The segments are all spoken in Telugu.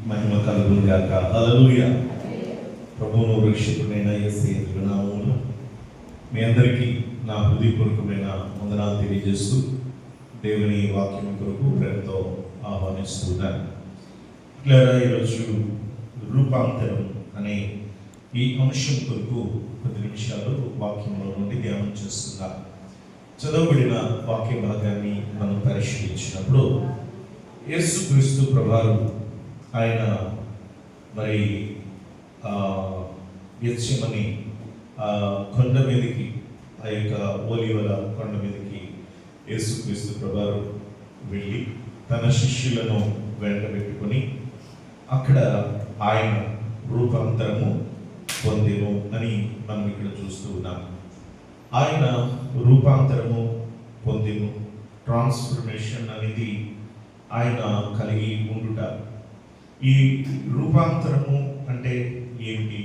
మహిమ కలుగును గాక. హల్లెలూయా. ప్రభువును రక్షకుడైన యేసు నామములో మీ అందరికీ నా హృదయపూర్వకమైన వందనాలు తెలియజేస్తూ దేవుని వాక్యం కొరకు ప్రేమతో ఆహ్వానిస్తున్నాను. ఈరోజు రూపాంతరం అనే ఈ అంశం కొరకు కొద్ది నిమిషాలు వాక్యంలో నుండి ధ్యానం చేస్తున్నాను. చదవబడిన వాక్య భాగాన్ని మనం పరిశీలించినప్పుడు యేసుక్రీస్తు ప్రభువారు ఆయన మరి గెత్సేమని కొండ మీదకి, ఆ యొక్క ఒలీవల కొండ మీదకి యేసుక్రీస్తు ప్రభువారు వెళ్ళి తన శిష్యులను వెంటబెట్టుకొని అక్కడ ఆయన రూపాంతరము పొందెను అని మనం ఇక్కడ చూస్తూ ఉన్నాం. ఆయన రూపాంతరము పొందెను, ట్రాన్స్ఫర్మేషన్ అనేది ఆయన కలిగి ఉండుట. ఈ రూపాంతరము అంటే ఏమిటి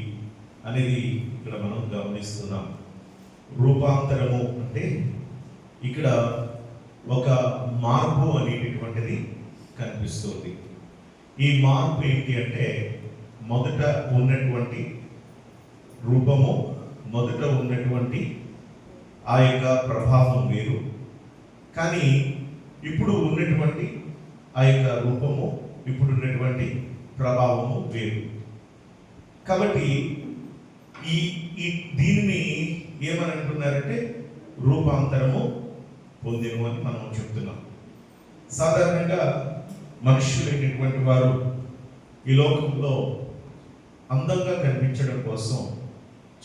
అనేది ఇక్కడ మనం గమనిస్తున్నాం. రూపాంతరము అంటే ఇక్కడ ఒక మార్పు అనేటటువంటిది కనిపిస్తుంది. ఈ మార్పు ఏంటి అంటే మొదట ఉన్నటువంటి రూపము, మొదట ఉన్నటువంటి ఆ యొక్క ప్రభావం వేరు, కానీ ఇప్పుడు ఉన్నటువంటి ఆ యొక్క రూపము, ఇప్పుడు ఉన్నటువంటి ప్రభావము వేరు. కాబట్టి ఈ దీనిని ఏమని అంటున్నారంటే రూపాంతరము పొందెను అని మనం చెప్తున్నాం. సాధారణంగా మనుషులైనటువంటి వారు ఈ లోకంలో అందంగా కనిపించడం కోసం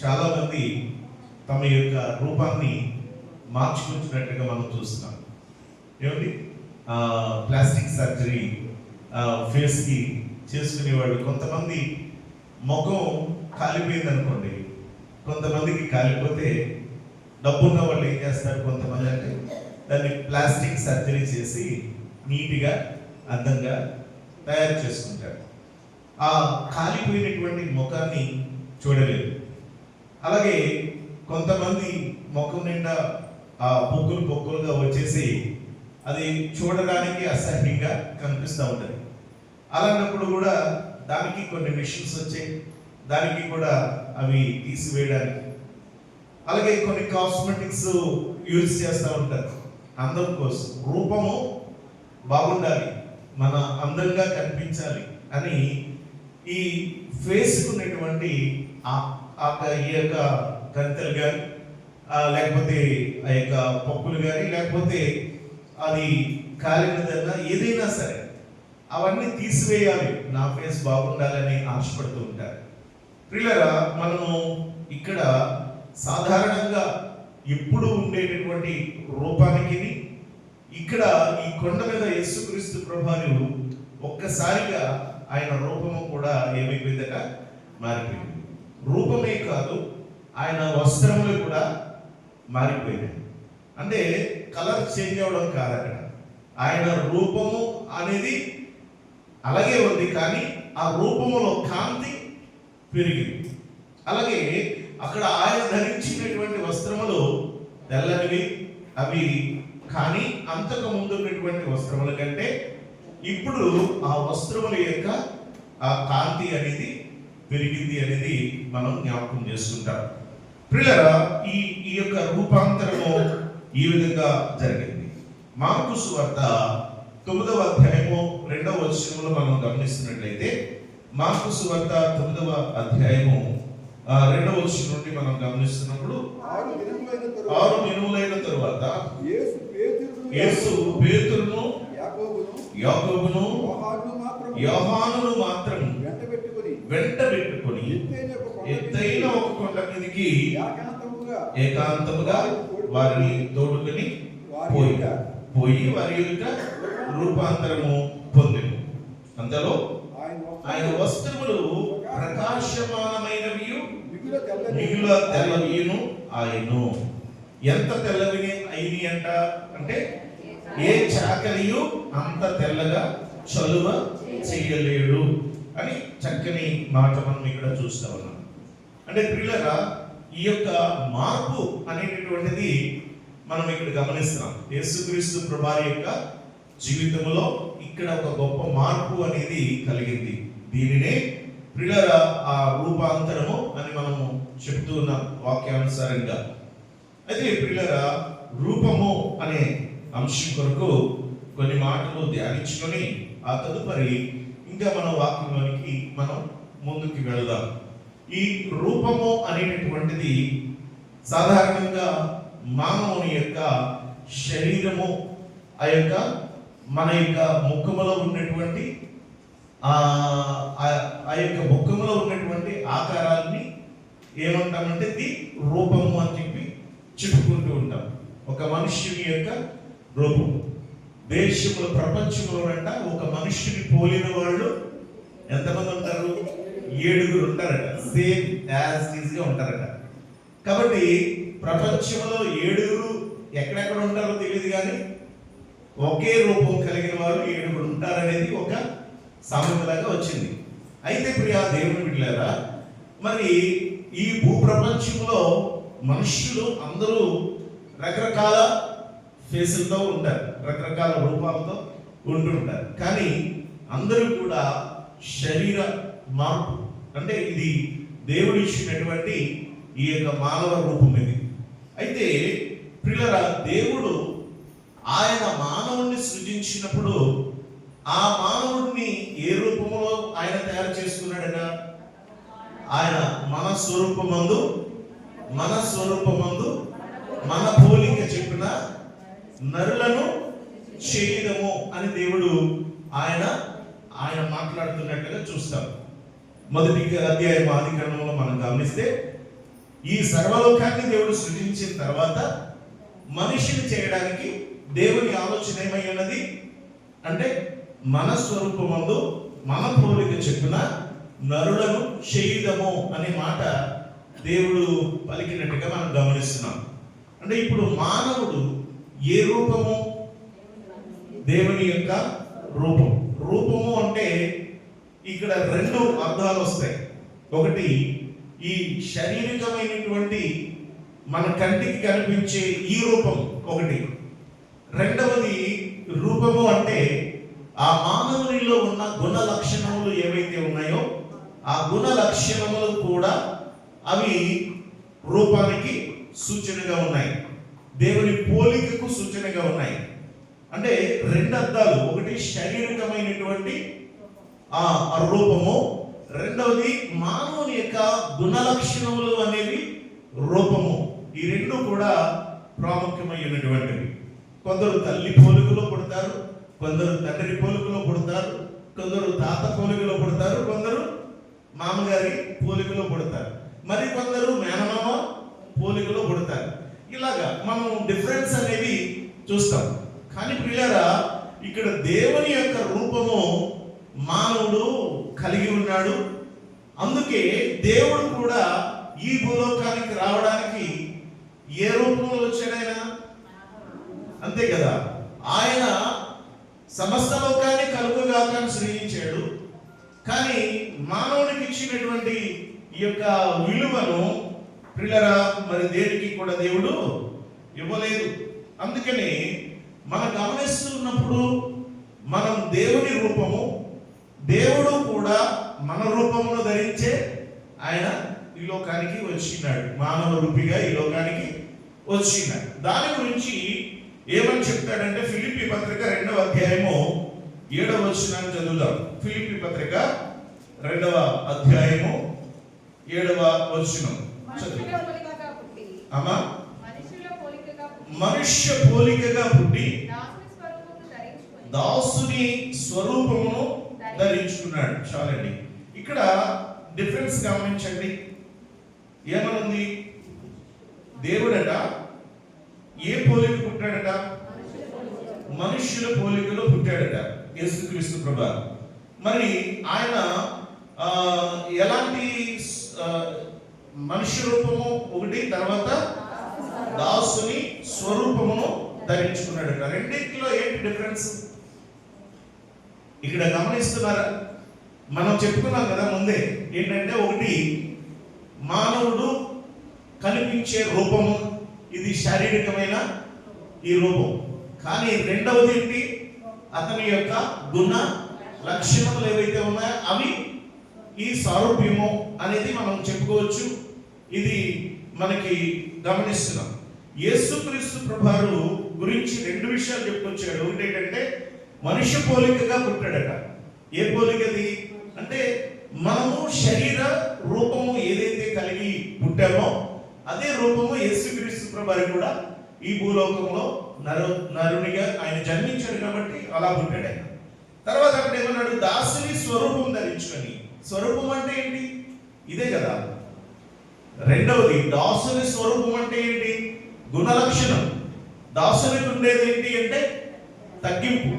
చాలామంది తమ యొక్క రూపాన్ని మార్చుకుంటున్నట్టుగా మనం చూస్తున్నాం. ఏమండి, ప్లాస్టిక్ సర్జరీ ఫేస్కి చేసుకునేవాళ్ళు. కొంతమంది ముఖం కాలిపోయింది అనుకోండి, కొంతమందికి కాలిపోతే డబ్బున్న వాళ్ళు ఏం చేస్తారు, కొంతమంది అంటే దాన్ని ప్లాస్టిక్ సర్జరీ చేసి నీట్గా అందంగా తయారు చేసుకుంటారు. ఆ కాలిపోయినటువంటి ముఖాన్ని చూడలేదు. అలాగే కొంతమంది ముఖం నిండా ఆ పొక్కులుగా వచ్చేసి అది చూడడానికి అసహ్యంగా కనిపిస్తూ ఉంటుంది. అలాంటప్పుడు కూడా దానికి కొన్ని మిషన్స్ వచ్చాయి, దానికి కూడా అవి తీసివేయడానికి. అలాగే కొన్ని కాస్మెటిక్స్ యూజ్ చేస్తూ ఉంటారు అందం కోసం. రూపము బాగుండాలి, మన అందంగా కనిపించాలి అని ఈ ఫేస్కు ఉన్నటువంటి ఈ యొక్క కంతలు కానీ, లేకపోతే ఆ యొక్క పప్పులు కానీ, లేకపోతే అది కాలినదన్నా ఏదైనా సరే అవన్నీ తీసివేయాలి, నా ఫేస్ బాగుండాలని ఆశపడుతూ ఉంటారు. ప్రియులారా, మనము ఇక్కడ సాధారణంగా ఎప్పుడు ఉండేటటువంటి రూపానికి ఇక్కడ ఈ కొండ మీద యేసుక్రీస్తు ప్రభువారు ఒక్కసారిగా ఆయన రూపము కూడా ఏమైపోయిందట, మారిపోయింది. రూపమే కాదు, ఆయన వస్త్రములు కూడా మారిపోయినాయి. అంటే కలర్ చేంజ్ అవ్వడం కాదు, అక్కడ ఆయన రూపము అనేది అలాగే ఉంది, కానీ ఆ రూపములో కాంతి పెరిగింది. అలాగే అక్కడ ఆయన ధరించినటువంటి వస్త్రములు తెల్లనివి అవి, కానీ అంతకు ముందు ఉన్నటువంటి వస్త్రముల కంటే ఇప్పుడు ఆ వస్త్రముల యొక్క ఆ కాంతి అనేది పెరిగింది అనేది మనం జ్ఞాపకం చేసుకుంటాం. ప్రియులారా, ఈ యొక్క రూపాంతరము ఈ విధంగా జరిగింది. మార్కు సువార్త 9వ అధ్యాయము 2వ వచనంలో మనం గమనిస్తున్నట్లయితే, మార్కు సువార్త 9వ అధ్యాయము 2వ వచనం నుండి మనం గమనిస్తున్నప్పుడు, 6 దినములైన తరువాత యేసు పేతురును, యాకోబును, యోహానును మాత్రం వెంటబెట్టుకొని ఎత్తైన ఒక కొండ మీదకి ఏకాంతముగా వారిని తోడుకొని పోయి వారి యొక్క రూపాంతరము పొందెను. అంతలో ఆయన వస్త్రములు ప్రకాశమానమైనవి, మిగుల తెల్లవియును ఆయను. ఎంత తెల్లవి అయినవి అంట అంటే ఏ చాకలియు అంత తెల్లగా చలువ చేయలేడు అని చక్కని మాట మనం ఇక్కడ చూస్తా ఉన్నాం. అంటే ప్రియులారా, ఈ యొక్క మార్పు అనేటటువంటిది మనం ఇక్కడ గమనిస్తున్నాం. యేసుక్రీస్తు ప్రభువారి యొక్క జీవితంలో ఇక్కడ ఒక గొప్ప మార్పు అనేది కలిగింది. దీనినే ప్రియులారా ఆ రూపాంతరము అని మనము చెప్తూ ఉన్నాం వాక్యానుసారంగా. అయితే ప్రియులారా రూపము అనే అంశం కొరకు కొన్ని మాటలు ధ్యానించుకొని ఆ తదుపరి ఇంకా మన వాక్యంలోనికి మనం ముందుకు వెళదాం. ఈ రూపము అనేటటువంటిది సాధారణంగా మానవుని యొక్క శరీరము, ఆ యొక్క మన యొక్క ముఖములో ఉన్నటువంటి ఆ యొక్క ముఖములో ఉన్నటువంటి ఆకారాన్ని ఏమంటామంటే ఇది రూపము అని చెప్పి చెప్పుకుంటూ ఉంటాం. ఒక మనుష్యుని యొక్క రూపం. దేశంలో ప్రపంచంలోనంట ఒక మనుష్యుని పోలిన వాళ్ళు ఎంతమంది ఉంటారు? 7 ఉంటారట. సేమ్ యాజ్ ఈజ్ గా ఉంటారట. కాబట్టి ప్రపంచంలో 7 ఎక్కడెక్కడ ఉంటారో తెలియదు, కానీ ఒకే రూపం కలిగిన వారు 7 ఉంటారనేది ఒక సామెతలాగా వచ్చింది. అయితే ప్రియా దేవుని బిడ్డలారా, మరి ఈ భూప్రపంచంలో మనుషులు అందరూ రకరకాల ఫేసులతో ఉంటారు, రకరకాల రూపాలతో ఉంటుంటారు. కానీ అందరూ కూడా శరీర మార్పు, అంటే ఇది దేవుడు ఇచ్చినటువంటి ఈ యొక్క మానవ రూపం ఇది. అయితే ప్రియులారా, దేవుడు ఆయన మానవుణ్ణి సృజించినప్పుడు ఆ మానవుడిని ఏ రూపంలో ఆయన తయారు చేసుకున్నాడట? ఆయన మన స్వరూపమందు మన పోలిక చెప్పిన నరులను చేయదము అని దేవుడు ఆయన మాట్లాడుతున్నట్టుగా చూస్తాం. మొదటి అధ్యాయం ఆదికాండంలో మనం గమనిస్తే ఈ సర్వలోకాన్ని దేవుడు సృజించిన తర్వాత మనిషిని చేయడానికి దేవుని ఆలోచన ఏమై ఉన్నది అంటే మన స్వరూపమందు మన పోలిక చెప్పిన నరులను చేయుదము అనే మాట దేవుడు పలికినట్టుగా మనం గమనిస్తున్నాం. అంటే ఇప్పుడు మానవుడు ఏ రూపము? దేవుని యొక్క రూపము అంటే ఇక్కడ 2 అర్థాలు వస్తాయి. ఒకటి ఈ శారీరకమైనటువంటి మన కంటికి కనిపించే ఈ రూపం ఒకటి. రెండవది రూపము అంటే ఆ మానవునిలో ఉన్న గుణ లక్షణములు ఏవైతే ఉన్నాయో ఆ గుణ లక్షణములు కూడా అవి రూపానికి సూచనగా ఉన్నాయి, దేవుని పోలికకు సూచనగా ఉన్నాయి. అంటే 2 అర్థాలు. ఒకటి శారీరకమైనటువంటి ఆ రూపము, రెండవది మానవుని యొక్క గుణ లక్షణములు అనేవి రూపము. ఈ 2 కూడా ప్రాముఖ్యమైనటువంటివి. కొందరు తల్లి పోలికలో పుడతారు, కొందరు తండ్రి పోలికలో పుడతారు, కొందరు తాత పోలికలో పుడతారు, కొందరు మామగారి పోలికలో పుడతారు, మరి కొందరు మేనమామ పోలికలో పుడతారు. ఇలాగా మనం డిఫరెన్స్ అనేది చూస్తాం. కానీ ప్రియులారా, ఇక్కడ దేవుని యొక్క రూపము మానవుడు కలిగి ఉన్నాడు. అందుకే దేవుడు కూడా ఈ భూలోకానికి రావడానికి ఏ రూపంలో వచ్చాడు? ఆయన అంతే కదా. ఆయన సమస్త లోకాన్ని కలుగుగాక సృజించాడు. కానీ మానవునికి ఇచ్చినటువంటి ఈ యొక్క విలువను ప్రియులారా మరి దేనికి కూడా దేవుడు ఇవ్వలేదు. అందుకని మనం గమనిస్తున్నప్పుడు మనం దేవుని రూపము, దేవుడు కూడా మన రూపమును ధరించే ఆయన ఈ లోకానికి వచ్చినాడు, మానవ రూపిగా ఈ లోకానికి వచ్చినాడు. దాని గురించి ఏమని చెప్తాడంటే ఫిలిప్పీ పత్రిక 2వ అధ్యాయము 7వ వచనాన్ని చదువుదాం. ఫిలిప్పీ పత్రిక 2వ అధ్యాయము 7వ వచనం అమ్మా. మనుష్య పోలికగా పుట్టి దాసుని స్వరూపమును ధరించుకున్నాడు. చాలండి. ఇక్కడ డిఫరెన్స్ గమనించండి. ఏమనుంది? దేవుడట ఏ పోలిక పుట్టాడట? మనుష్యుల పోలికలో పుట్టాడట యేసుక్రీస్తు ప్రభువు. మరి ఆయన ఎలాంటి మనుష్య రూపము ఒకటి, తర్వాత దాసుని స్వరూపమును ధరించుకున్నాడట. రెండింటిలో ఏంటి డిఫరెన్స్ ఇక్కడ గమనిస్తున్నారా? మనం చెప్పుకున్నాం కదా ముందే, ఏంటంటే ఒకటి మానవుడు కనిపించే రూపము, ఇది శారీరకమైన ఈ రూపం. కానీ రెండవది ఏంటి? అతని యొక్క గుణ లక్షణములు ఏవైతే ఉన్నాయో అవి ఈ సారూప్యము అనేది మనం చెప్పుకోవచ్చు. ఇది మనకి గమనిస్తున్నాం. యేసుక్రీస్తు ప్రభువారు గురించి రెండు విషయాలు చెప్పుకొచ్చాడు. ఒకటి ఏంటంటే మనుష్య పోలికగా పుట్టాడట. ఏ పోలికది అంటే మనము శరీర రూపము ఏదైతే కలిగి పుట్టామో అదే రూపము యేసుక్రీస్తు ప్రభువారు కూడా ఈ భూలోకంలో నరునిగా ఆయన జన్మించాడు కాబట్టి అలా పుట్టాడు ఆయన. తర్వాత అక్కడ ఏమన్నాడు, దాసుని స్వరూపం ధరించుకొని. స్వరూపం అంటే ఏంటి? ఇదే కదా. రెండవది దాసుని స్వరూపం అంటే ఏంటి? గుణలక్షణం. దాసునికి ఉండేది ఏంటి అంటే తగ్గింపు.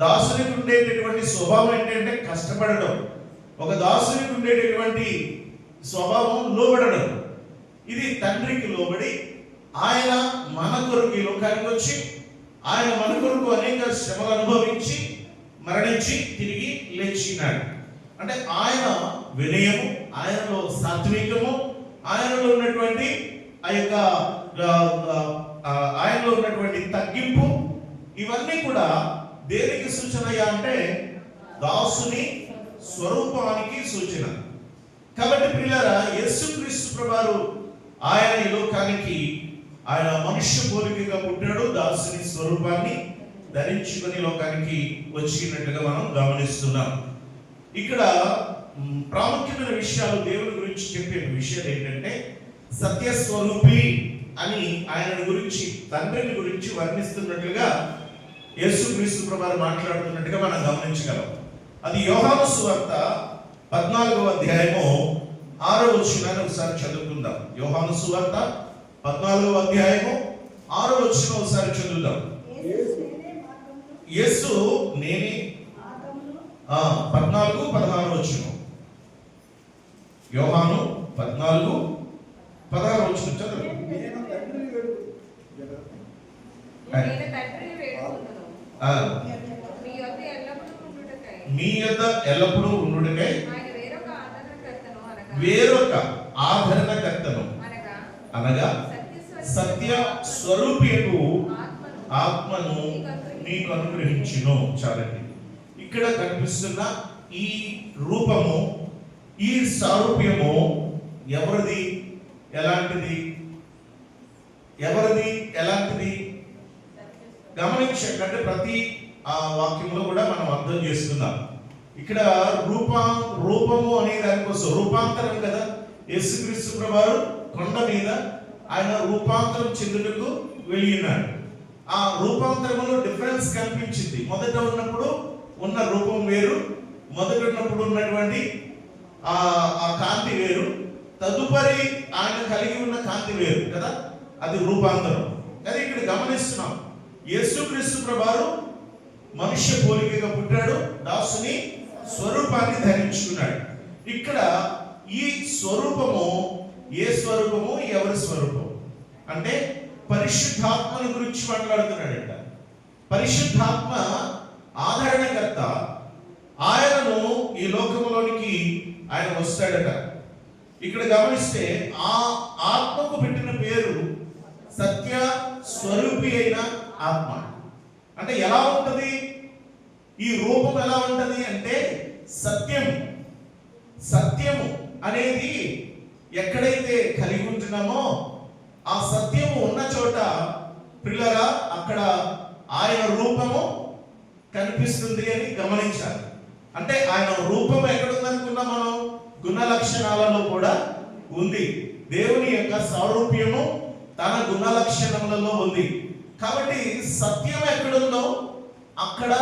దాసునికి ఉండేటటువంటి స్వభావం ఏంటంటే కష్టపడడం. ఒక దాసునికి ఉండేటటువంటి స్వభావం లోబడడం. ఇది తండ్రికి లోబడి ఆయన మన కొరకు ఈ లోకానికి వచ్చి ఆయన మన కొరకు అనేక శ్రమలు అనుభవించి మరణించి తిరిగి లేచినాడు. అంటే ఆయన వినయము, ఆయనలో సాత్వికము, ఆయనలో ఉన్నటువంటి ఆ యొక్క ఆయనలో ఉన్నటువంటి తగ్గింపు, ఇవన్నీ కూడా దేనికి సూచనయ్యా అంటే దాసుని స్వరూపానికి సూచన. కాబట్టి ప్రియులారా, యేసుక్రీస్తు ప్రభువారు ఆయన ఈ లోకానికి ఆయన మనుష్య పోలికగా పుట్టాడు. దాసుని స్వరూపాన్ని ధరించుకొని లోకానికి వచ్చినట్టుగా మనం గమనిస్తున్నాం. ఇక్కడ ప్రాముఖ్యమైన విషయాలు దేవుని గురించి చెప్పే విషయాలు ఏంటంటే సత్యస్వరూపి అని ఆయన గురించి, తండ్రిని గురించి వర్ణిస్తున్నట్లుగా యేసుక్రీస్తు ప్రభువారు మాట్లాడుతున్నట్టుగా మనం గమనించగలం. అది యోహాను సువార్త 14వ అధ్యాయము 6వ వచనాన్ని ఒకసారి చదువుకుందాం. యోహాను సువార్త 14వ అధ్యాయము 6వ వచనం ఒకసారి చదువుదాం. యేసు నేనే 14-16 వచనం. యోహాను 14-16 వచనం చదువు. మీ యొద్ద ఎల్లప్పుడూ ఉండుటకై వేరొక ఆదరణకర్తను అనగా సత్య స్వరూపియకు ఆత్మను నీకు అనుగ్రహించును. చాలండి. ఇక్కడ కనిపిస్తున్న ఈ రూపము, ఈ సారూప్యము ఎవరిది, ఎలాంటిది? ఎవరిది, ఎలాంటిది? గమనించండి. ప్రతి ఆ వాక్యంలో కూడా మనం అర్థం చేసుకుందాం. ఇక్కడ రూపము అనే దానికోసం రూపాంతరం కదా. యేసుక్రీస్తు ప్రభువారు కొండ మీద ఆయన రూపాంతరం చెందుటకు వెళ్ళినాడు. ఆ రూపాంతరములో డిఫరెన్స్ కనిపించింది. మొదట ఉన్నప్పుడు ఉన్న రూపం వేరు, మొదట ఉన్నప్పుడు ఉన్నటువంటి ఆ కాంతి వేరు, తదుపరి ఆయన కలిగి ఉన్న కాంతి వేరు కదా. అది రూపాంతరం. అది ఇక్కడ గమనిస్తున్నాం. యేసుక్రీస్తు ప్రభువారు మనుష్య పోలికగా పుట్టాడు, దాసుని స్వరూపాన్ని ధరించుకున్నాడు. ఇక్కడ ఈ స్వరూపము ఏ స్వరూపము, ఎవరి స్వరూపం అంటే పరిశుద్ధాత్మని గురించి మాట్లాడుతున్నాడంట. పరిశుద్ధాత్మ ఆదరణకర్త. ఆయనను ఈ లోకంలోనికి ఆయన వస్తాడట. ఇక్కడ గమనిస్తే ఆ ఆత్మకు పెట్టిన పేరు సత్య స్వరూపి అయిన ఆత్మ. అంటే ఎలా ఉంటది ఈ రూపం? ఎలా ఉంటది అంటే సత్యము అనేది ఎక్కడైతే కలిగి ఉంటున్నామో ఆ సత్యము ఉన్న చోట పిల్లరా అక్కడ ఆయన రూపము కనిపిస్తుంది అని గమనించాలి. అంటే ఆయన రూపం ఎక్కడుందనుకున్నా మనం గుణ లక్షణాలలో కూడా ఉంది. దేవుని యొక్క సారూప్యము తన గుణ లక్షణములలో ఉంది. కాబట్టి సత్యం ఎక్కడుందో అక్కడ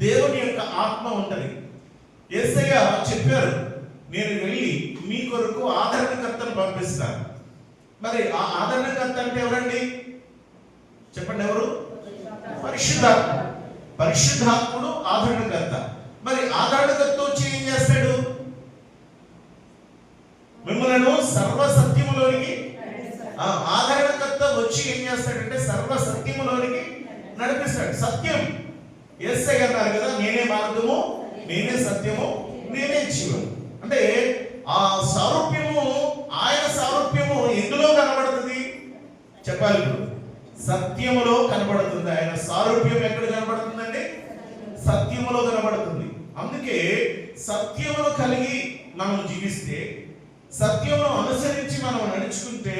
దేవుని యొక్క ఆత్మ ఉంటది. యేసయ్య చెప్పారు, నేను వెళ్ళి మీ కొరకు ఆదరణకర్తను పంపిస్తాను. మరి ఆ ఆదరణకర్త అంటే ఎవరండి? చెప్పండి, ఎవరు? పరిశుద్ధాత్మ. పరిశుద్ధాత్ముడు ఆదరణకర్త. మరి ఆదరణకర్త వచ్చి ఏం చేస్తాడు? మిమ్మల్ని సర్వ సత్యములోనికి, ఆదరణకర్త వచ్చి ఏం చేస్తాడంటే సర్వ సత్యములోనికి నడిపిస్తాడు. సత్యం యేసయ్య అన్నారు కదా, నేనే మార్గము, నేనే సత్యము, నేనే జీవం. అంటే ఆ సారూప్యము, ఆయన సారూప్యము ఎందులో కనబడుతుంది చెప్పాలి. సత్యములో కనబడుతుంది. ఆయన సారూప్యం ఎక్కడ కనబడుతుందండి? సత్యములో కనబడుతుంది. అందుకే సత్యమును కలిగి మనం జీవిస్తే, సత్యంలో అనుసరించి మనం నడుచుకుంటే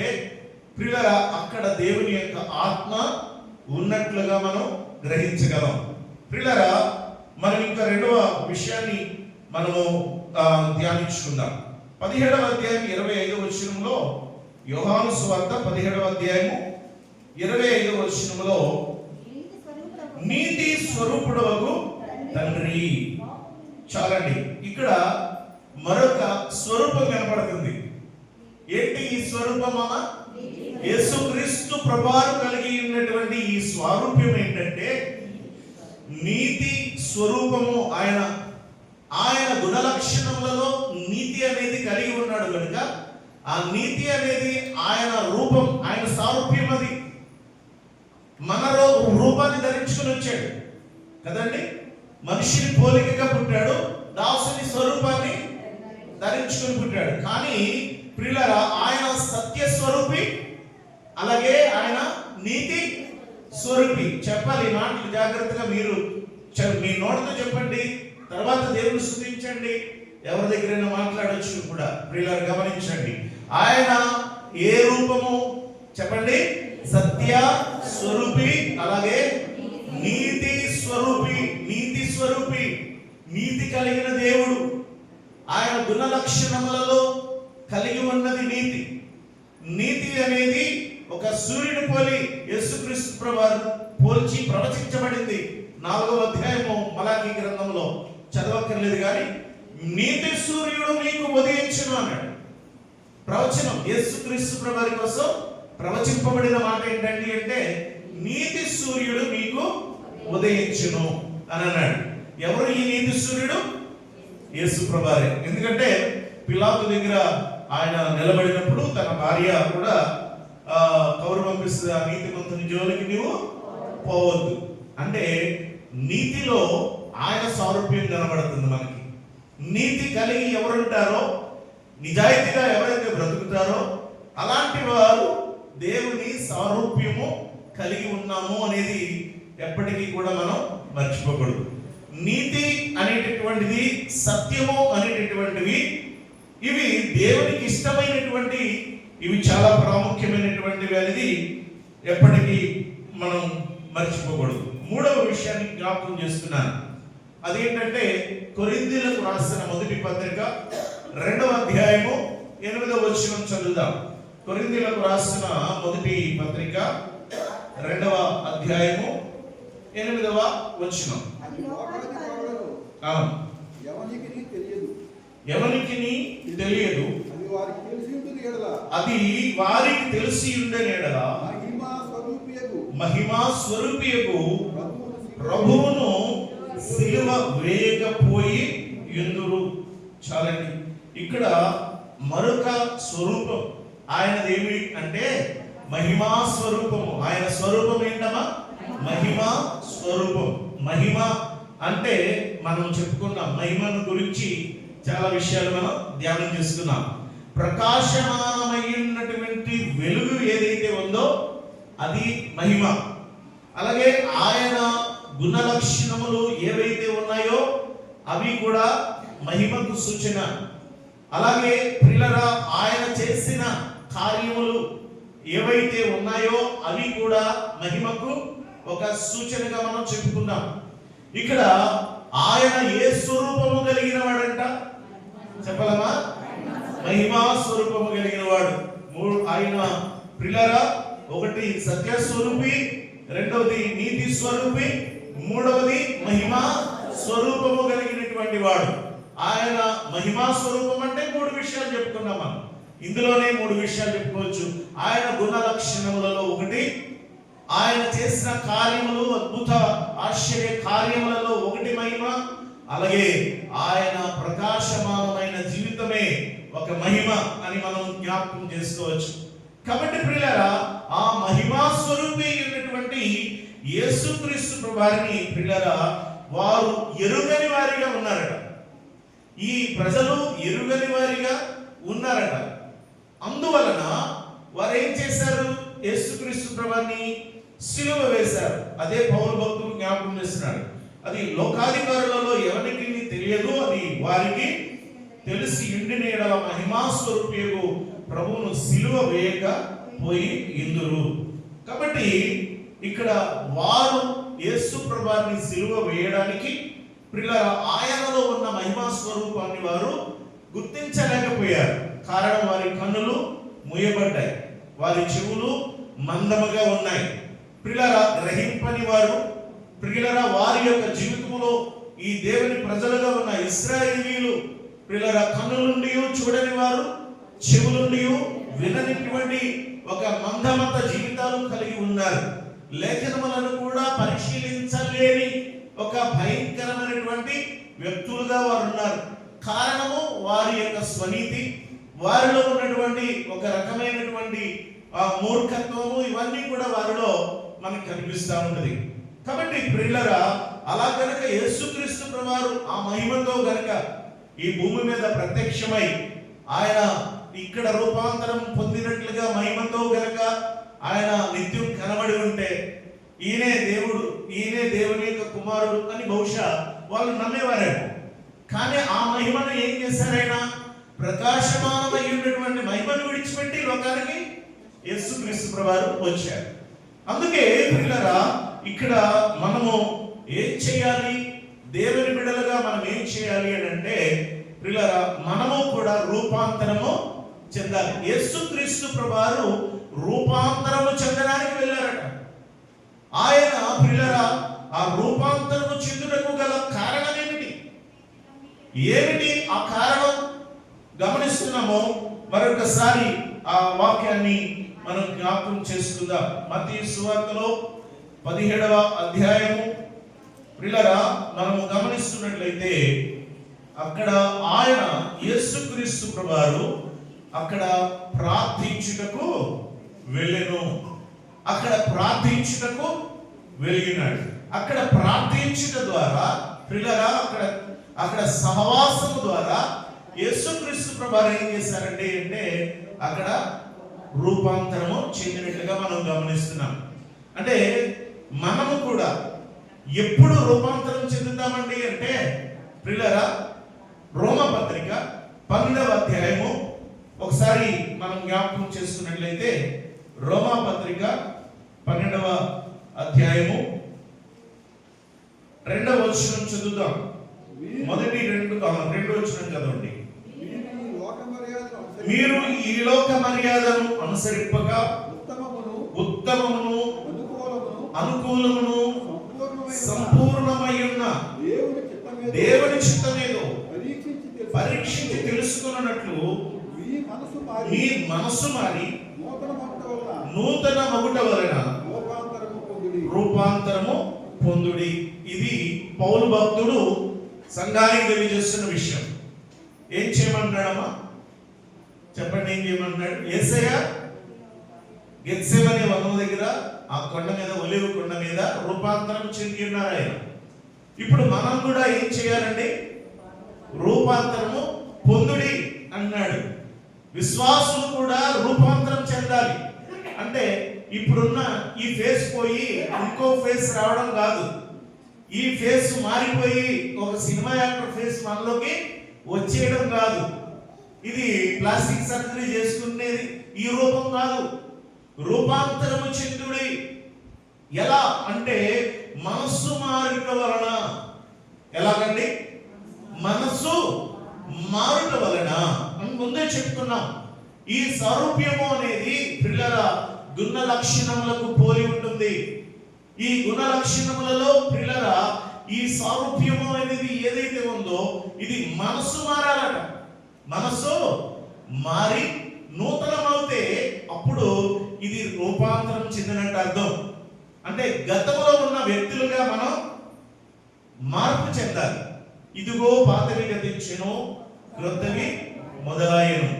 ప్రియులారా అక్కడ దేవుని యొక్క ఆత్మ ఉన్నట్లుగా మనం గ్రహించగలం. ప్రియులారా మనం ఇంకా రెండవ విషయాన్ని మనము ధ్యానించుకుందాం. 17వ అధ్యాయం 25వ వచనంలో, యోహాను సువార్త 17వ అధ్యాయము 25వ వచనంలో, నీతి స్వరూపుడవగు తండ్రి. చాలండి, ఇక్కడ మరొక స్వరూపం కనపడుతుంది. ఏంటి ఈ స్వరూపం? యేసుక్రీస్తు ప్రభువారు కలిగి ఉన్నటువంటి ఈ స్వరూపం ఏంటంటే నీతి స్వరూపము. ఆయన గుణలక్షణములలో నీతి అనేది కలిగి ఉన్నాడు కనుక ఆ నీతి అనేది ఆయన రూపం, ఆయన సారూప్యం. అది మన రూపాన్ని ధరించుకుని వచ్చాడు కదండి. మనిషిని పోలికగా పుట్టాడు, దాసుని స్వరూపాన్ని ధరించుకుని పుట్టాడు. కానీ ప్రియులారా ఆయన సత్య స్వరూపి, అలాగే ఆయన నీతి స్వరూపి. చెప్పాలి ఈ మాటలు జాగ్రత్తగా, మీరు మీ నోటితో చెప్పండి, తర్వాత దేవుని స్తుతించండి. ఎవరి దగ్గరైనా మాట్లాడొచ్చు కూడా. ప్రియులారా గమనించండి, ఆయన ఏ రూపము చెప్పండి? సత్య స్వరూపి, అలాగే నీతి స్వరూపి. నీతి స్వరూపి, నీతి కలిగిన దేవుడు. ఆయన గుణ లక్షణములలో కలిగి ఉన్నది నీతి. నీతి అనేది ఒక సూర్యుని పోలి యేసుక్రీస్తు ప్రభువారు పోల్చి ప్రవచించబడింది. 4వ అధ్యాయము మలాకీ గ్రంథంలో చదవక్కర్లేదు కానీ, నీతి సూర్యుడు మీకు ఉదయించును అన్నాడు. ప్రవచనం యేసుక్రీస్తు ప్రభువారి కోసం ప్రవచింపబడిన మాట ఏంటండి అంటే, నీతి సూర్యుడు మీకు ఉదయించును అని అన్నాడు. ఎవరు ఈ నీతి సూర్యుడు? యేసు ప్రభువారే. ఎందుకంటే పిలాతు దగ్గర ఆయన నిలబడినప్పుడు తన భార్య కూడా కౌరు పంపిస్తుంది, ఆ నీతిమంతుని జోలికి నీవు పోవద్దు అంటే నీతిలో ఆయన సారూప్యం కనబడుతుంది మనకి. నీతి కలిగి ఎవరుంటారో, నిజాయితీగా ఎవరైతే బ్రతుకుతారో అలాంటి వారు దేవుని సారూప్యము కలిగి ఉన్నాము అనేది ఎప్పటికీ కూడా మనం మర్చిపోకూడదు. నీతి అనేటటువంటిది, సత్యము అనేటటువంటివి, ఇవి దేవునికి ఇష్టమైనటువంటి, ఇవి చాలా ప్రాముఖ్యమైనటువంటివి అనేది ఎప్పటికీ మనం మర్చిపోకూడదు. 3వ విషయాన్ని జ్ఞాపకం చేస్తున్నాను. అదేంటంటే కొరింథీయులకు రాసిన మొదటి పత్రిక 2వ అధ్యాయము 8వ వచనం చదువుదాం. కొరింథీయులకు రాసిన మొదటి పత్రిక 2వ అధ్యాయము 8వ వచనం. ఎవరికి తెలియదు, అది వారికి తెలిసి ఉండని ఎడల మహిమా స్వరూపియగు ప్రభువును సిలువ వేయకపోయి ఎందురు. చాలండి, ఇక్కడ మరొక స్వరూపం ఆయనదేమి అంటే మహిమా స్వరూపము. ఆయన స్వరూపం ఏంటమ్మా? మహిమా స్వరూపం. మహిమ అంటే మనం చెప్పుకున్నాం, మహిమను గురించి చాలా విషయాలు మనం ధ్యానం చేసుకున్నాం. ప్రకాశమానమైనటువంటి వెలుగు ఏదైతే ఉందో అది మహిమ. అలాగే ఆయన గుణ లక్షణములు ఏవైతే ఉన్నాయో అవి కూడా మహిమకు సూచన. అలాగే ప్రియులారా ఆయన చేసిన కార్యములు ఏవైతే ఉన్నాయో అవి కూడా మహిమకు ఒక సూచనగా మనం చెప్పుకున్నాం. ఇక్కడ ఆయన ఏ స్వరూపము కలిగిన వాడంట చెప్పలమా? మహిమా స్వరూపము కలిగిన వాడు. ఆయన ప్రియులారా ఒకటి సత్య స్వరూపి, రెండవది నీతి స్వరూపి, మూడవది మహిమా స్వరూపము కలిగినటువంటి వాడు. ఆయన మహిమా స్వరూపం అంటే 3 విషయాలు చెప్పుకున్నాం మనం. ఇందులోనే 3 విషయాలు చెప్పుకోవచ్చు. ఆయన గుణ లక్షణములలో ఒకటి, ఆయన చేసిన కార్యములు, అద్భుత ఆశ్చర్య కార్యములలో ఒకటి మహిమ. అలాగే ఆయన ప్రకాశమానమైన జీవితమే ఒక మహిమ అని మనం జ్ఞాపకం చేసుకోవచ్చు. కాబట్టి ప్రియులారా ఆ మహిమా స్వరూపి అయినటువంటి యేసుక్రీస్తు ప్రభువారిని ప్రియులారా వారు ఎరుగని వారిగా ఉన్నారట. ఈ ప్రజలు ఎరుగని వారిగా ఉన్నారట. అందువలన వారు ఏం చేశారు? యేసుక్రీస్తు ప్రభువారిని సిలువ వేశారు. అదే పౌలు భక్తులు జ్ఞాపకం చేస్తున్నాడు. అది లోకాధికారులలో ఎవరికి తెలియదు, అది వారికి తెలిసి ఇండిన ఎడల మహిమా స్వరూపియగు ప్రభువును సిలువ వేయక పోయి ఇందురు. కాబట్టి ఇక్కడ వారు యేసు ప్రభువుని సిలువ వేయడానికి ప్రియులారా ఆయనలో ఉన్న మహిమా స్వరూపాన్ని వారు గుర్తించలేకపోయారు. కారణం వారి కన్నులు మూయబడ్డాయి, వారి చెవులు మందముగా ఉన్నాయి. ప్రియులారా గ్రహింపని వారు, ప్రియులారా వారి యొక్క జీవితంలో ఈ దేవుని ప్రజలుగా ఉన్న ఇశ్రాయేలీయులు ప్రియులారా కన్నులుండి చూడని వారు, చెవులుండి విననిటువంటి ఒక మందమత జీవితాలు కలిగి ఉన్నారు. లేఖనములను కూడా పరిశీలించలేని ఒక భయంకరమైనటువంటి వ్యక్తులుగా వారు ఉన్నారు. కారణము వారి యొక్క స్వనీతి, వారిలో ఉన్నటువంటి ఒక రకమైనటువంటి మూర్ఖత్వము, ఇవన్నీ కూడా వారిలో మనకు కనిపిస్తూ ఉన్నది. కాబట్టి ప్రియులారా అలా గనక యేసుక్రీస్తు ప్రభువారు ఆ మహిమతో గనక ఈ భూమి మీద ప్రత్యక్షమై ఆయన ఇక్కడ రూపాంతరం పొందినట్లుగా మహిమతో గనక ఆయన నిత్యం కనబడి ఉంటే ఈయనే దేవుడు, ఈయనే దేవుని యొక్క కుమారుడు అని బహుశా వాళ్ళు నమ్మేవారేమో. కానీ ఆ మహిమను ఏం చేశారైనా ప్రకాశమానమై ఉన్నటువంటి మహిమను విడిచిపెట్టి లోకానికి యేసుక్రీస్తు ప్రభువారు వచ్చారు. అందుకే ప్రియులారా ఇక్కడ మనము ఏం చేయాలి, దేవుని బిడ్డలుగా మనం ఏం చేయాలి అని అంటే ప్రియులారా మనము కూడా రూపాంతరము చెందాలి. యేసుక్రీస్తు ప్రభువారు రూపాంతరము చెందడానికి వెళ్ళారట. ఆయన ప్రియులారా ఆ రూపాంతరము చెందుటకు గల కారణం ఏమిటి? ఆ కారణం గమనిస్తున్నాము. మరొకసారి ఆ వాక్యాన్ని మనం జ్ఞాపకం చేసుకుందాం. మత్తయి సువార్తలో 17వ అధ్యాయము ప్రియులారా మనము గమనిస్తున్నట్లయితే అక్కడ ఆయన యేసుక్రీస్తు ప్రభువారు అక్కడ ప్రార్థించుటకు వెళ్ళెను. అక్కడ ప్రార్థించుటకు వెళ్ళినాడు. అక్కడ ప్రార్థించుట ద్వారా ప్రియులారా అక్కడ సహవాసము ద్వారా యేసుక్రీస్తు ప్రభువారు ఏం చేశారంటే అంటే అక్కడ రూపాంతరము చెందినట్లుగా మనం గమనిస్తున్నాం. అంటే మనము కూడా ఎప్పుడు రూపాంతరం చెందుతామండి అంటే ప్రియులారా రోమపత్రిక 12వ అధ్యాయము ఒకసారి మనం జ్ఞాపకం చేసుకున్నట్లయితే రోమపత్రిక 12వ అధ్యాయము 2వ వచనం చదువుదాం. మొదటి రెండు వచనం చదవండి. మీరు ఈ లోక మర్యాదను అనుసరింపక ఉత్తమమును అనుకూలమును సంపూర్ణమయ్యున్న దేవుని చిత్తమేదో పరీక్షించి తెలుసుకున్నట్లు మీ మనసు మారి నూతన మగుట వలన రూపాంతరము పొందుడి. ఇది పౌలు భక్తుడు సంఘానికి తెలియజేస్తున్న విషయం. ఏం చేయమంటాడమ్మా చెప్పండి, ఏం చేయమంటున్నాడు? యేసయ్య గెత్సేమనే వనం దగ్గర ఆ కొండ మీద, ఒలీవ కొండ మీద రూపాంతరం చెంది ఉన్నారు ఆయన. ఇప్పుడు మనం కూడా ఏం చేయాలండి? రూపాంతరము పొందుడి అన్నాడు. విశ్వాసులు కూడా రూపాంతరం చెందాలి. అంటే ఇప్పుడున్న ఈ ఫేస్ పోయి ఇంకో ఫేస్ రావడం కాదు. ఈ ఫేస్ మారిపోయి ఒక సినిమా యాక్టర్ ఫేస్ మనలోకి వచ్చేయడం కాదు. ఇది ప్లాస్టిక్ సర్జరీ చేసుకునేది ఈ రూపం కాదు. రూపాంతరము చెందుడి. ఎలా అంటే మనస్సు మారుట వలన. ఎలాగండి? మనస్సు మారుట వలన అని ముందే చెప్తున్నాం. ఈ సారూప్యము అనేది పిల్లల గుణ లక్షణములకు పోలి ఉంటుంది. ఈ గుణ లక్షణములలో పిల్లల ఈ సారూప్యము అనేది ఏదైతే ఉందో ఇది మనస్సు మారాలట. మనస్సు మారి నూతనమవుతే అప్పుడు ఇది రూపాంతరం చెందినట్టు అర్థం. అంటే గతంలో ఉన్న వ్యక్తులుగా మనం మార్పు చెందాలి. ఇదిగో పాతవి గతించెను, క్రొత్తవి మొదలయ్యను.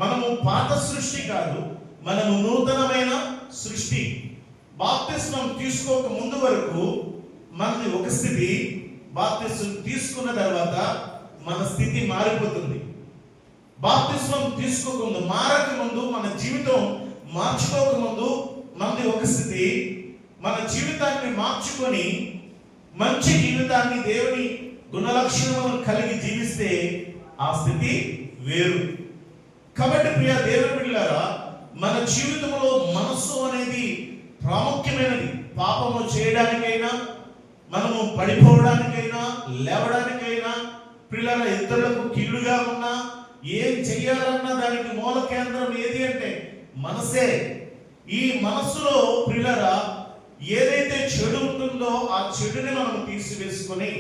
మనము పాత సృష్టి కాదు, మనము నూతనమైన సృష్టి. బాప్తిస్మం తీసుకోక ముందు వరకు మనది ఒక స్థితి, బాప్తిస్మం తీసుకున్న తర్వాత మన స్థితి మారిపోతుంది. బాప్తిస్మం తీసుకోకముందు, మారక ముందు, మన జీవితం మార్చుకోకముందు మనది ఒక స్థితి. మన జీవితాన్ని మార్చుకొని మంచి జీవితాన్ని దేవుని గుణలక్షణములను కలిగి జీవిస్తే ఆ స్థితి వేరు. కాబట్టి ప్రియ దేవుని బిడ్డలారా, మన జీవితంలో మనస్సు అనేది ప్రాముఖ్యమైనది. పాపము చేయడానికైనా, మనము పడిపోవడానికైనా, లేవడానికైనా, పిల్లల ఇతరులకు కీడుగా ఉన్నా, ఏం చెయ్యాలన్నా దానికి మూల కేంద్రం ఏది అంటే మనసే. ఈ మనస్సులో పిల్లరా ఏదైతే చెడు ఉంటుందో ఆ చెడుని మనం తీసివేసుకొని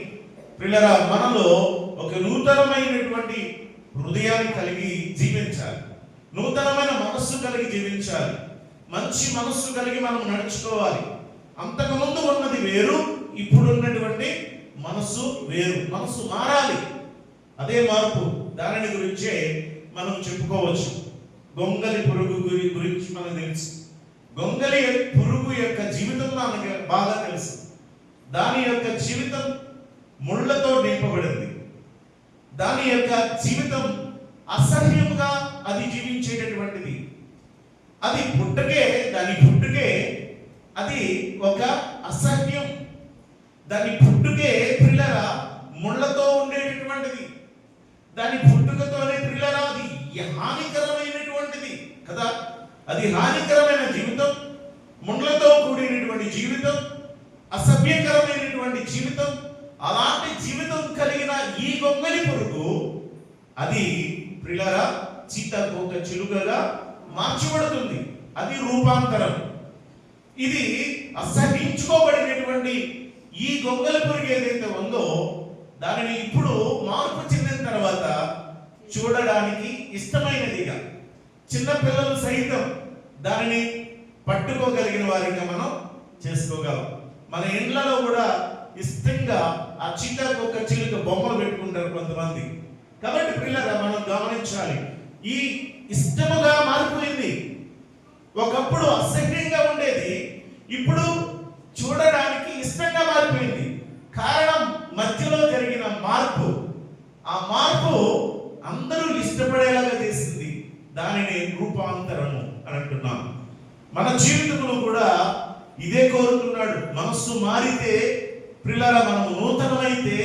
పిల్లరా మనలో ఒక నూతనమైనటువంటి హృదయాన్ని కలిగి జీవించాలి, నూతనమైన మనస్సు కలిగి జీవించాలి, మంచి మనస్సు కలిగి మనం నడుచుకోవాలి. అంతకుముందు ఉన్నది వేరు, ఇప్పుడున్నటువంటి మనస్సు వేరు. మనస్సు మారాలి, అదే మార్పు. దానిని గురించే మనం చెప్పుకోవచ్చు. గొంగలి పురుగు గురించి మనకు తెలుసు. గొంగలి పురుగు యొక్క జీవితం మనకు బాగా తెలుసు. దాని యొక్క జీవితం ముళ్ళతో నింపబడింది. దాని యొక్క జీవితం అసహ్యముగా అది జీవించేటటువంటిది. అది దాని పుట్టుకే అది ఒక అసహ్యం. దాని పుట్టుకే పిల్లరా ముళ్ళతో ఉండేటటువంటిది. దాని పుట్టుకతోనే పిల్లరా అది హానికరమైనటువంటిది కదా. అది హానికరమైన జీవితం, ముళ్ళతో కూడినటువంటి జీవితం, అసభ్యకరమైనటువంటి జీవితం. అలాంటి జీవితం కలిగిన ఈ గొంగలి పురుగు అది పిల్లరా సీతాకోక చిలుకగా మార్చబడుతుంది. అది రూపాంతరం. ఇది అసహించుకోబడినటువంటి ఈ గొంగలి పురుగు ఏదైతే ఉందో దానిని ఇప్పుడు మార్పు చెందిన తర్వాత చూడడానికి ఇష్టమైనదిగా చిన్న పిల్లలు సైతం దానిని పట్టుకోగలిగిన వారిగా మనం చేసుకోగలం. మన ఇండ్లలో కూడా ఇష్టంగా ఆ సీతాకోక చిలుక బొమ్మలు పెట్టుకుంటారు కొంతమంది. కాబట్టి పిల్లగా మనం గమనించాలి, ఈ ఇష్టముగా మారిపోయింది. ఒకప్పుడు అసహ్యంగా ఉండేది, ఇప్పుడు చూడడానికి ఇష్టంగా మారిపోయింది. కారణం మధ్యలో జరిగిన మార్పు. ఆ మార్పు అందరూ ఇష్టపడేలాగా చేసింది. దానిని రూపాంతరము అని అంటున్నాం. మన జీవితంలో కూడా ఇదే కోరుతున్నాడు. మనస్సు మారితే పిల్లల మనము నూతనమైతే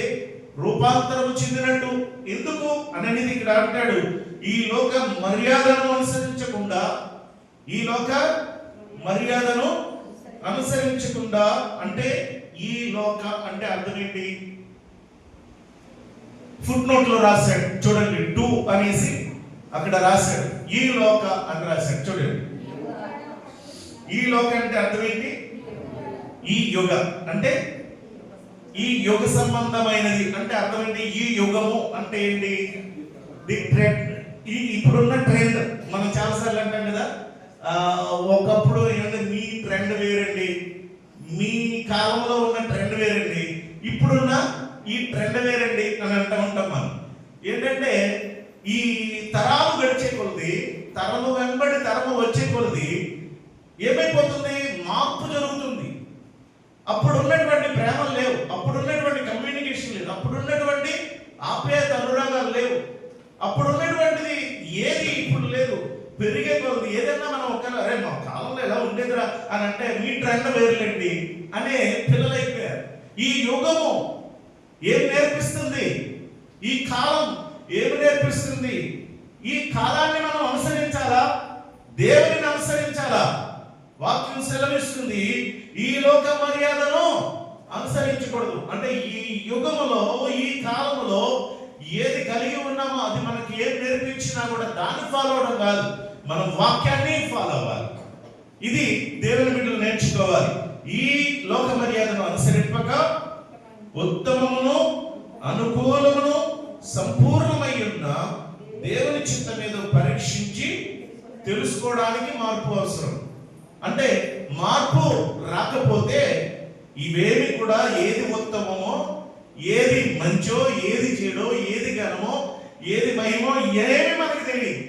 రూపాంతరము చెందినట్టు. ఎందుకు అనేది ఇక్కడ అంటాడు, ఈ లోక మర్యాదను అనుసరించకుండా, ఈ లోక మర్యాదను అనుసరించకుండా అంటే ఈ లోక అంటే అర్థం ఏంటి? ఫుట్ నోట్ లో రాశాడు చూడండి, 2 అనేసి అక్కడ రాశాడు. ఈ లోక అని రాశాడు చూడండి. ఈ లోక అంటే అర్థం ఏంటి? ఈ యుగ అంటే ఈ యుగ సంబంధమైనది అంటే అర్థం ఏంటి? ఈ యుగము అంటే ఏంటి? The trend. ఇప్పుడున్న ట్రెండ్ మనం చాలాసార్లు అంటాం కదా, ఒకప్పుడు ఏంటంటే మీ ట్రెండ్ వేరండి, మీ కాలంలో ఉన్న ట్రెండ్ వేరండి, ఇప్పుడున్న ఈ ట్రెండ్ వేరండి అని అంటూ ఉంటాం మనం. ఏంటంటే ఈ తరాలు గడిచే కొలది, తరము వెంబడి తరము వచ్చే కొలది ఏమైపోతుంది? మార్పు జరుగుతుంది. అప్పుడు ఉన్నటువంటి ప్రేమలు లేవు, అప్పుడు ఉన్నటువంటి కమ్యూనికేషన్ లేదు, అప్పుడు ఉన్నటువంటి ఆప్యాయత అనురాగాలు లేవు, అప్పుడు ఉన్నటువంటిది ఏది ఇప్పుడు లేదు. పెరిగే కొలది ఏదైనా మనం అరే మా కాలంలో ఎలా ఉండేదిరా అని అంటే మీ ట్రెండ్ వేరులేండి అనే పిల్లలైపోయారు. ఈ యుగము ఏం నేర్పిస్తుంది? ఈ కాలం ఏమి నేర్పిస్తుంది? ఈ కాలాన్ని మనం అనుసరించాలా? దేవుని అనుసరించాలా? వాక్యం సెలవిస్తుంది ఈ లోక మర్యాదను అనుసరించకూడదు. అంటే ఈ యుగములో, ఈ కాలములో ఏది కలిగి ఉన్నామో అది మనకి ఏం నేర్పించినా కూడా దాన్ని ఫాలో అవడం కాదు, మనం వాక్యాన్ని ఫాలో అవ్వాలి. ఇది దేవుని బిడ్డలు నేర్చుకోవాలి. ఈ లోక మర్యాదను అనుసరింపక ఉత్తమమును అనుకూలమును సంపూర్ణమై ఉన్న దేవుని చిత్తం ఏదో పరీక్షించి తెలుసుకోవడానికి మార్పు అవసరం. అంటే మార్పు రాకపోతే ఇవేమి కూడా ఏది ఉత్తమమో, ఏది మంచో, ఏది చెడో, ఏది ఘనమో, ఏది మహిమో ఏమి మనకు తెలియదు.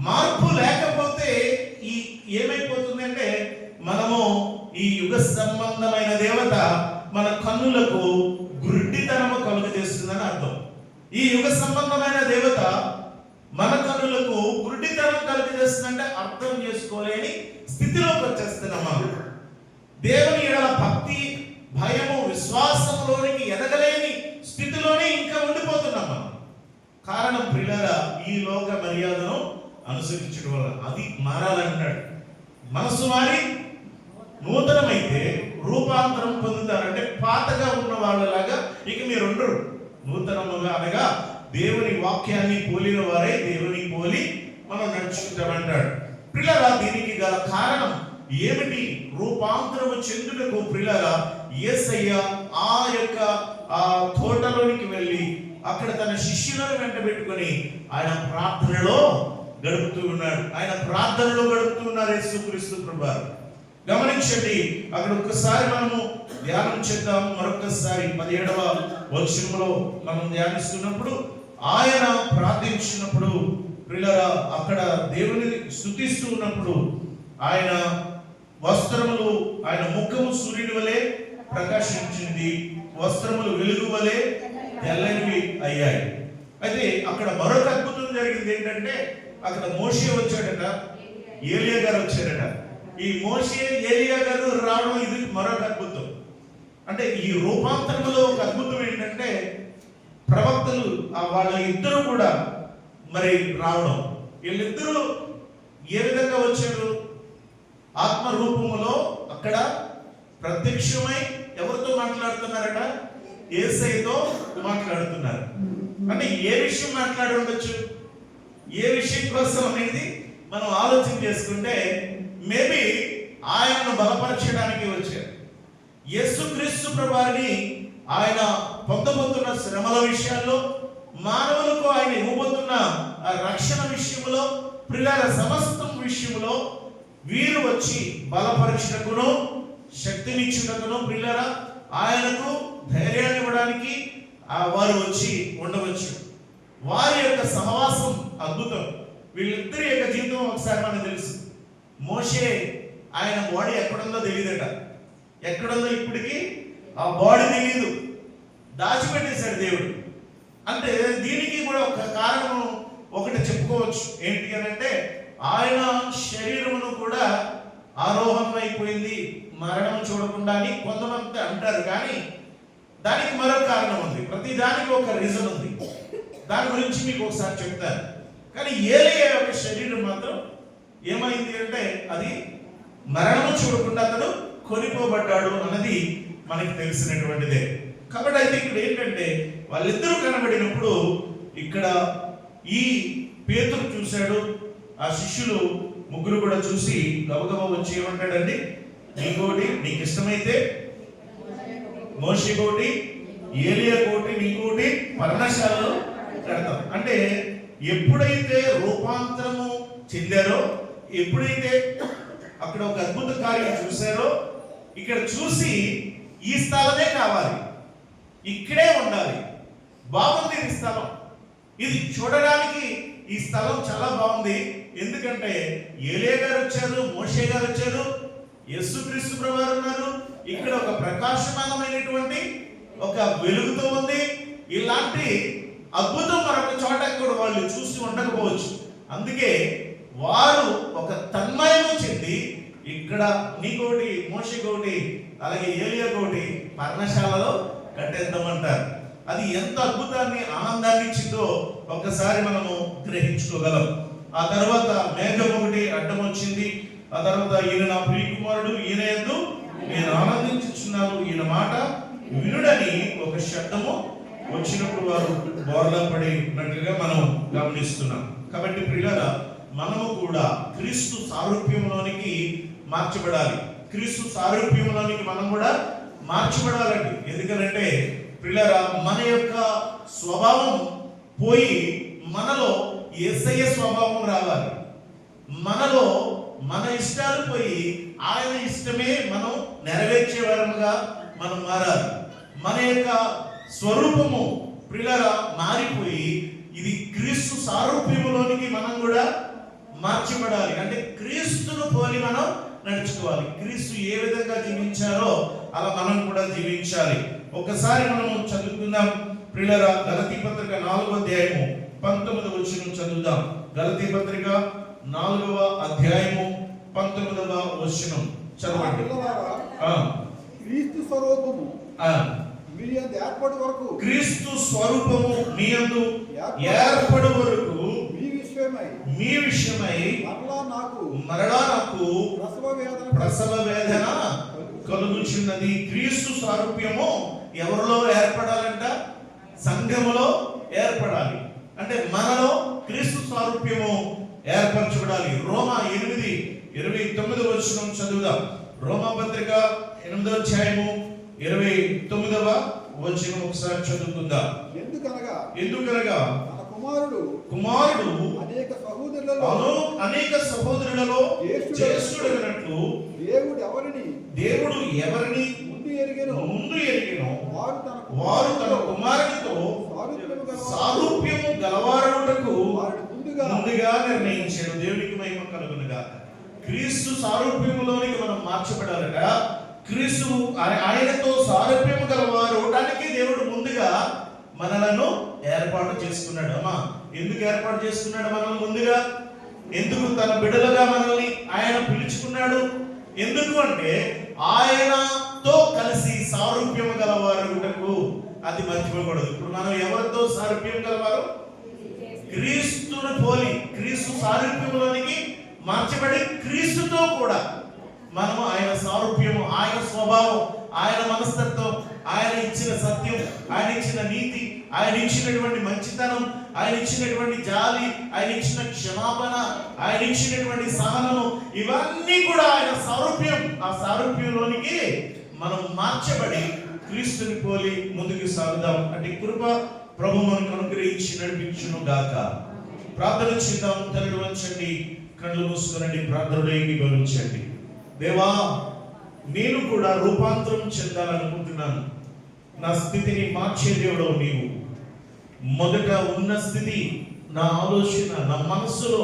మార్పు లేకపోతే ఈ ఏమైపోతుందంటే మనము ఈ యుగ సంబంధమైన దేవత మన కన్నులకు గుడ్డితనము కలుగజేస్తుందని అర్థం. ఈ యుగ సంబంధమైన దేవత మన కన్నులకు గుడ్డితనం కలుగజేస్తుందంటే అర్థం చేసుకోలేని స్థితిలోకి వచ్చేస్తున్నాం. దేవుని ఎడల భక్తి, భయము, విశ్వాసంలోనికి ఎదగలేని స్థితిలోనే ఇంకా ఉండిపోతున్నాం మనం. కారణం ప్రియులారా ఈ లోక మర్యాదను అనుసరించడం వల్ల. అది మారాలంటున్నాడు. మనసు మారి నూతనమైతే రూపాంతరం పొందుతారంటే పాతగా ఉన్న వాళ్ళలాగా ఇక మీరు ఉండరు. నూతనముగా అనగా దేవుని వాక్యాన్ని పోలిన వారే దేవుని పోలి మనం నడుచుకుంటామంటాడు. ప్రియులారా దీనికి గల కారణం ఏమిటి? రూపాంతరము చెందుటకు ప్రియులారా యేసయ్య ఆ యొక్క తోటలోనికి వెళ్ళి అక్కడ తన శిష్యులను వెంట పెట్టుకొని ఆయన ప్రార్థనలో గడుపుతూ ఉన్నాడు. ఆయన ప్రార్థనలో గడుపుతూ ఉన్నారు యేసుక్రీస్తు ప్రభువారు. గమనించండి, అక్కడ ఒక్కసారి మనము ధ్యానం చేద్దాం. మరొకసారి 17వ వచనంలో మనం ధ్యానిస్తున్నప్పుడు ఆయన ప్రార్థించినప్పుడు ప్రియులారా అక్కడ దేవుని స్తుతిస్తూ ఉన్నప్పుడు ఆయన వస్త్రములు, ఆయన ముఖము సూర్యుని వలె ప్రకాశించింది, వస్త్రములు వెలుగు వలె తెల్లనివి అయ్యాయి. అయితే అక్కడ మరొక అద్భుతం జరిగింది. ఏంటంటే అక్కడ మోషే వచ్చాడట, ఏలియా గారు వచ్చారట. ఈ మోషే ఏలియా గారు రావడం ఇది మరొక అద్భుతం. అంటే ఈ రూపాంతరంలో ఒక అద్భుతం ఏంటంటే ప్రవక్తలు వాళ్ళ ఇద్దరు కూడా మరి రావడం. వీళ్ళిద్దరూ ఏ విధంగా వచ్చారు? ఆత్మ రూపములో అక్కడ ప్రత్యక్షమై ఎవరితో మాట్లాడుతున్నారట? యేసయ్యతో మాట్లాడుతున్నారు. అంటే ఏ విషయం మాట్లాడి ఉండొచ్చు? ఏ విషయం కోసం అనేది మనం ఆలోచన చేసుకుంటే మేబీ ఆయనను బలపరచడానికి వచ్చారు. యేసుక్రీస్తు ప్రభువారిని ఆయన పొందబోతున్న శ్రమల విషయాల్లో, మానవులకు ఆయన ఇవ్వబోతున్న రక్షణ విషయంలో, ప్రియుల సమస్తం విషయంలో వీరు వచ్చి బలపరచుటకును శక్తినిచ్చుటకును ప్రియులారా ఆయనకు ధైర్యాన్ని ఇవ్వడానికి వారు వచ్చి ఉండవచ్చు. వారి యొక్క సహవాసం అద్భుతం. వీళ్ళిద్దరి యొక్క జీవితం ఒకసారి మనకు తెలుసు. మోషే ఆయన బాడీ ఎక్కడుందో తెలియదట. ఎక్కడుందో ఇప్పటికీ ఆ బాడీ తెలియదు, దాచిపెట్టేశాడు దేవుడు. అంటే దీనికి కూడా ఒక కారణం ఒకటి చెప్పుకోవచ్చు. ఏంటి అని అంటే ఆయన శరీరమును కూడా ఆరోహణం అయిపోయింది, మరణం చూడకుండా అని కొంతమంది అంటారు. కానీ దానికి మరొక కారణం ఉంది. ప్రతి దానికి ఒక రీజన్ ఉంది. దాని గురించి మీకు ఒకసారి చెప్తాను. కానీ ఏలియా యొక్క శరీరం మాత్రం ఏమైంది అంటే అది మరణం చూడకుండా అతడు కొనిపోబడ్డాడు అన్నది మనకి తెలిసినటువంటిదే. కాబట్టి అయితే ఇక్కడ ఏంటంటే వాళ్ళిద్దరూ కనబడినప్పుడు ఇక్కడ ఈ పేతురు చూశాడు, ఆ శిష్యులు ముగ్గురు కూడా చూసి గబగబా వచ్చి ఏమంటాడండి, నీకోటి నీకు ఇష్టమైతే మోషే కోటి, ఏలియా కోటి, నీకోటి పర్ణశాలలో కడతాం. అంటే ఎప్పుడైతే రూపాంతరము చెందారో, ఎప్పుడైతే అక్కడ ఒక అద్భుత కార్యం చూశారో, ఇక్కడ చూసి ఈ స్థలమే కావాలి, ఇక్కడే ఉండాలి, బాగుంది ఈ స్థలం, ఇది చూడడానికి ఈ స్థలం చాలా బాగుంది. ఎందుకంటే ఏలియా గారు వచ్చారు, మోషే గారు వచ్చారు, యేసుక్రీస్తు ప్రభువారు ఉన్నారు, ఇక్కడ ఒక ప్రకాశమానమైనటువంటి ఒక వెలుగుతో ఉంది. ఇలాంటి అద్భుతం మరొక చోట కూడా వాళ్ళు చూసి ఉండకపోవచ్చు. అందుకే వారు ఒక తన్మయము చెంది ఇక్కడ నీకోటి, మోషే కోటి, అలాగే ఏలియా కోటి పర్ణశాలలో కట్టేద్దామంటారు. అది ఎంత అద్భుతాన్ని, ఆనందాన్ని ఇచ్చిందో ఒక్కసారి మనము గ్రహించుకోగలం. ఆ తర్వాత మేఘం ఒకటి అడ్డం వచ్చింది. ఆ తర్వాత ఈయన నా ప్రియ కుమారుడు, ఈయన యందు నేను ఆనందించుచున్నాను, ఈయన మాట వినుడని ఒక శబ్దము వచ్చినప్పుడు వారు బోర్లా పడి ఉన్నట్లుగా మనం గమనిస్తున్నాం. కాబట్టి ప్రియులారా మనము కూడా క్రీస్తు సారూప్యంలోనికి మార్చబడాలి. క్రీస్తు సారూప్యంలోనికి మనం కూడా మార్చబడాలండి. ఎందుకంటే ప్రియులారా మన యొక్క స్వభావం పోయి మనలో యేసయ్య స్వభావం రావాలి. మనలో మన ఇష్టాలు పోయి ఆయన ఇష్టమే మనం నెరవేర్చే వారముగా మనం మారాలి. మన యొక్క స్వరూపము ప్రియులారా మారిపోయి ఇది క్రీస్తు సారూప్యములోనికి మనం కూడా మార్చబడాలి. అంటే క్రీస్తును పోలి మనం నడుచుకోవాలి. క్రీస్తు ఏ విధంగా జీవించారో అలా మనం కూడా జీవించాలి. ఒకసారి మనం చదువుకుందాం ప్రియులారా. గలతీ పత్రిక 4వ అధ్యాయము 19వ వచనం చదువుదాం. గలతీ పత్రిక 4వ అధ్యాయము 19వ వచనం చదవండి. క్రీస్తు స్వరూపము మీ యందు ఏర్పడు వరకు, క్రీస్తు స్వరూపము మీ యందు ఏర్పడు వరకు మీ విషయమై మరలా నాకు ప్రసవ వేదన కలుగుచున్నది. క్రీస్తు సారూప్యము ఎవరిలో ఏర్పడాలంట? సంఘములో ఏర్పడాలి. అంటే మనలో క్రీస్తు సారూప్యము ఏర్పరచబడాలి. రోమా 8:29 చదువుదాం. రోమా పత్రిక 8వ అధ్యాయము 29వ వచనం ఒకసారి చదువుకుందాం. ఎందుకనగా తన కుమారుడు అనేక సహోదరులలో జ్యేష్ఠుడైనట్లు దేవుడు ఎవరిని ముందు ఎరిగెనో వారు తన కుమారునితో సారూప్యము గలవారనుటకు ముందుగా నిర్ణయించాడు. దేవునికి మహిమ కలుగునుగా. క్రీస్తు సారూప్యములోనికి మనం మార్చబడాలట. క్రీస్తు ఆయనతో సారూప్యము గలవారు అవడానికి దేవుడు ముందుగా మనలను ఏర్పాటు చేసుకున్నాడు. అమ్మా, ఎందుకు ఏర్పాటు చేసుకున్నాడు మనల్ని ముందుగా? ఎందుకు తన బిడ్డలుగా మనల్ని ఆయన పిలుచుకున్నాడు? ఎందుకు అంటే ఆయనతో కలిసి సారూప్యము గలవారుటకు. అది మర్చిపోకూడదు. ఇప్పుడు మనం ఎవరితో సారూప్యం గలవారు? క్రీస్తును పోలి, క్రీస్తు సారూప్యంలోనికి మార్చబడి క్రీస్తుతో కూడా మనము ఆయన సారూప్యము, ఆయన స్వభావం, ఆయన మనస్తత్వం, ఆయన ఇచ్చిన సత్యం, ఆయన ఇచ్చిన నీతి, ఆయన ఇచ్చినటువంటి మంచితనం, ఆయన ఇచ్చినటువంటి జాలి, ఆయన ఇచ్చిన క్షమాపణ, ఆయన ఇచ్చినటువంటి సహనము, ఇవన్నీ కూడా ఆయన సారూప్యం. ఆ సారూప్యంలోనికి మనం మార్చబడి క్రీస్తుని పోలి ముందుకు సాగుదాం. అంటే కృప ప్రభు మనకు అనుగ్రహించి నడిపించును గాక. ప్రార్థన చేద్దాం. తలలు వంచండి, కళ్ళు మూసుకొనండి, ప్రార్థనలోకి గమనించండి. దేవా, నేను కూడా రూపాంతరం చెందాలనుకుంటున్నాను. నా స్థితిని మార్చే దేవుడు నీవు. మొదట ఉన్న స్థితి, నా ఆలోచన, నా మనస్సులో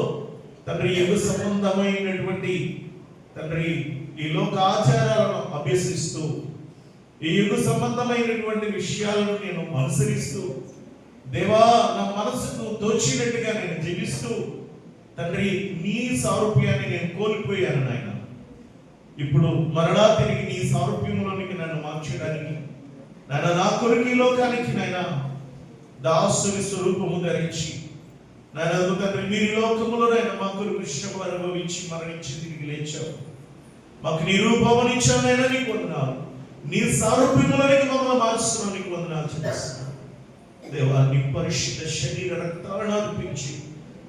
తండ్రి యుగ సంబంధమైనటువంటి తండ్రి ఈ లోక ఆచారాలను అభ్యసిస్తూ, ఈ యుగ సంబంధమైనటువంటి విషయాలను నేను అనుసరిస్తూ, దేవా, నా మనసుకు తోచినట్టుగా నేను జీవిస్తూ తండ్రి నీ సారూప్యాన్ని నేను కోల్పోయాను నాయన. ఇప్పుడు మరలా తిరిగి నీ సారూప్యంలోనికి నన్ను మార్చడానికి నాయన, నా కొరకు ఈ లోకానికి నాయన దాసుని స్వరూపము ధరించి నాయన తండ్రి మీరు ఈ లోకములో నాయన మా కొరకు శ్రమ అనుభవించి మరణించి తిరిగి లేచావు. మాకు నీ రూపమునిచ్చావు నాయన, నీకు వందనాలు. నీ సారూప్యములోనికి మమ్మల్ని మార్చుతున్నావు, నీకు వందనాలు చేస్తున్నాను. దేవా, నీ పరిశుద్ధ శరీర రక్తాలను అర్పించి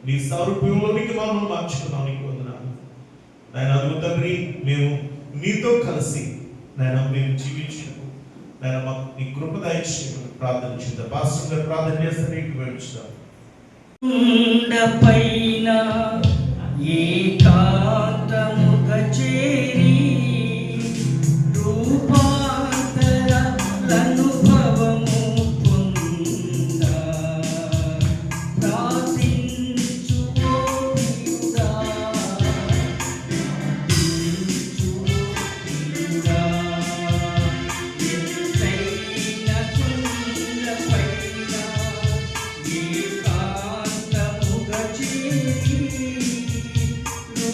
నీ సారూప్యంలోనికి మమ్మల్ని మార్చుకున్నావు, నీకు వందనాలు నాయన. అదుగు తండ్రి, మేము నీతో కలిసి నాయన మేము జీవించినప్పుడు నాయన మాకు నీ కృప దయచేసి ప్రార్థన చేద్దాం. పాస్టర్ గారు ప్రార్థన చేస్తే నీకు వేడుస్తాం. పైన ఏకాంతముగా చేరి రూపాంతర అనుభవము పొందా ప్రార్థించుకోయుడా ఎత్తైన కుండపైన ఏకాంతముగా చేరి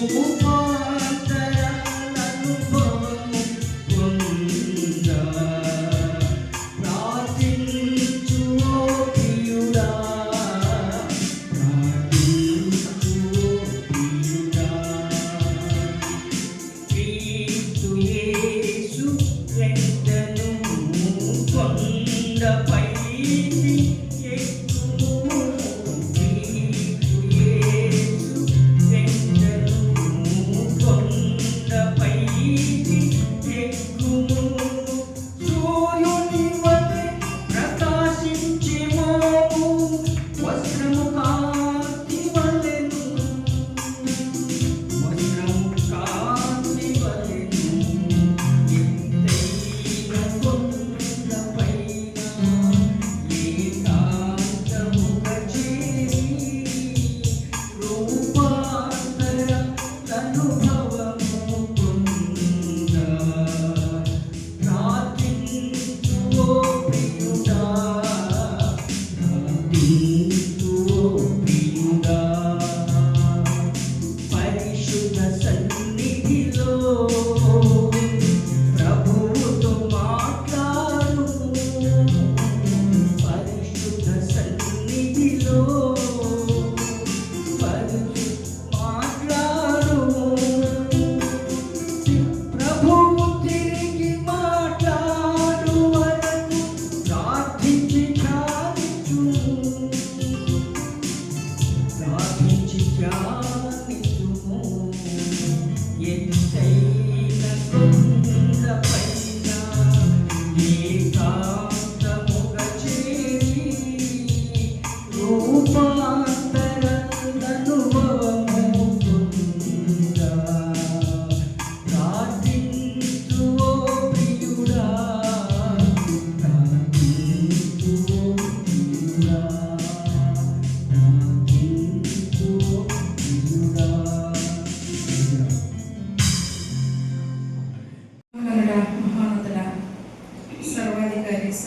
రూపాంతర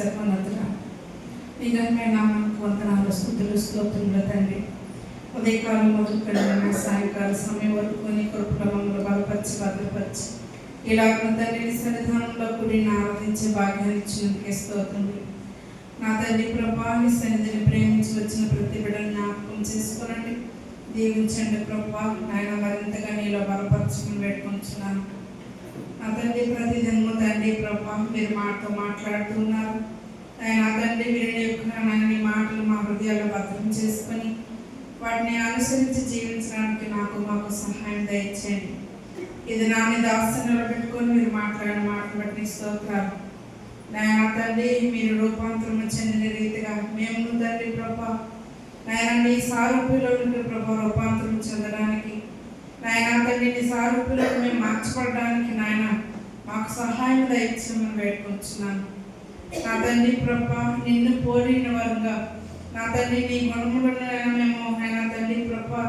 సర్వోన్నతుడా నీ ఘనమైన నామానికి వందనాలు స్తుతులు స్తోత్రములు తండ్రి. ఉదయకాలం మొదలుకొని సాయంకాల సమయం వరకు నీ కృపలో మమ్మల్ని బలపరిచి భద్రపరిచి ఇలాగ తండ్రి నీ సన్నిధానంలో కూడి ఆరాధించే భాగ్యాన్ని ఇచ్చినందుకే స్తోత్రములు. నా తండ్రి ప్రభా నీ సన్నిధిని ప్రేమించి వచ్చిన ప్రతి బిడ్డను జ్ఞాపకం చేసుకోనండి, దీవించండి ప్రభా. నాయన మరింతగా నీలో బలపరచుకుని పెట్టుకుంటున్నాను. నా తండ్రి ప్రతి దినము తండ్రి ప్రభా మీరు మాతో మాట్లాడుతున్నారు. నా తండ్రి వీరి యొక్క నీ మాటలు మా హృదయాల్లో భద్రం చేసుకొని వాటిని అనుసరించి జీవించడానికి మాకు సహాయం దయచేయండి. ఇది నా మీద ఆసనలో పెట్టుకొని మీరు మాట్లాడిన మాటలు బట్టి స్తోత్రాలు. నాయన తండ్రి మీరు రూపాంతరం చెందిన రీతిగా మేము తండ్రి ప్రభా నాయన నీ సారూప్యలో నుండి ప్రభా రూపాంతరం చెందడానికి నాయన తండ్రి నీ సారూప్యలో మేము మార్చబడడానికి నాయన మాకు సహాయం దయచేయమని వేడుకొంచున్నాను. నా తండ్రి ప్రభా నిన్ను పోలిన వారుగా నా తండ్రి నీ గుణములను మేము నా తండ్రి ప్రభా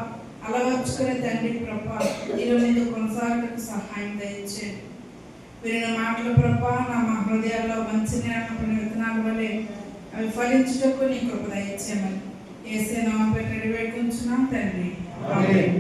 అలవర్చుకునే తండ్రి ప్రభా నీలో మీద కొనసాగడానికి సహాయం దయచేయండి. విన్న మాటలు ప్రభా మా హృదయాల్లో మంచి నేర్పడిన విత్తనాల వలె అవి ఫలించుటకు నీ కృప దయచేయమని యేసే నామములో వేడుకొంచున్నాం తండ్రి. ఆమేన్.